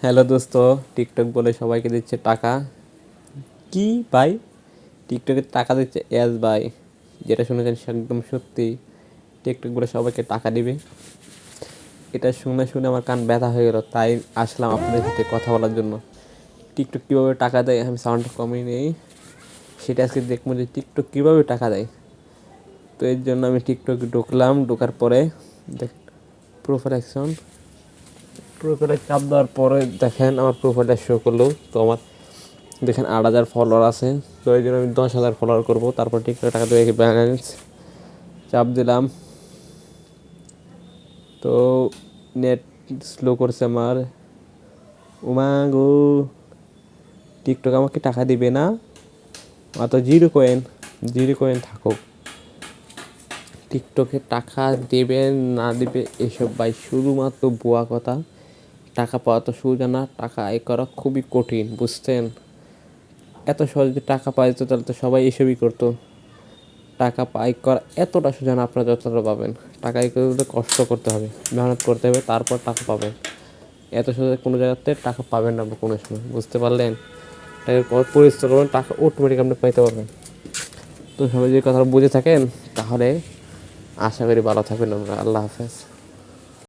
Hello দোস্ত, TikTok বলে সবাইকে দিচ্ছে টাকা। কি ভাই? টিকটকে টাকা দিচ্ছে ভাই? যেটা শুনেছেন সে একদম সত্যি। টিকটক বলে সবাইকে টাকা দিবে, এটা শুনে শুনে আমার কান ব্যথা হয়ে গেল। তাই আসলাম আপনাদের সাথে কথা বলার জন্য। টিকটক কীভাবে টাকা দেয়, আমি সাউন্ড কমিয়ে নেই, সেটা আজকে দেখবো যে টিকটক কীভাবে টাকা দেয়। তো এর জন্য আমি টিকটকে ঢুকলাম। ঢোকার পরে দেখ প্রোফাইল অ্যাকশন, প্রোফাইলে চাপ দেওয়ার পরে দেখেন আমার প্রোফাইলটা শো করলো। তো আমার দেখেন 8,000 ফলোয়ার আছে। তো এই জন্য আমি 10,000 ফলোয়ার করবো। তারপর টিকটক টাকা দিয়ে ব্যালেন্স চাপ দিলাম। তো নেট স্লো করছে আমার। উমা গো, টিকটক আমাকে টাকা দিবে না? মাত্র 0 কয়েন থাকুক। টিকটকে টাকা দেবে না দেবে এসব ভাই শুধুমাত্র ভুয়া কথা। টাকা পাওয়া তো সোজা না, টাকা আয় করা খুবই কঠিন, বুঝছেন? এত সহজে টাকা পাওয়া যেত তাহলে তো সবাই এসবই করতো। টাকা আয় করা এতটা সোজা না আপনারা যতটা পাবেন। টাকা আয় করতে কষ্ট করতে হবে, মেহনত করতে হবে, তারপর টাকা পাবেন। এত সোজা কোনো জায়গাতে টাকা পাবেন না কোনো সময়, বুঝতে পারলেন? টাকা পরিশ্রম করবেন, টাকা অটোমেটিক আপনি পাইতে পারবেন। তো সবাই যদি কথা বুঝে থাকেন তাহলে আশা করি ভালো থাকবেন আমরা। আল্লাহ হাফেজ।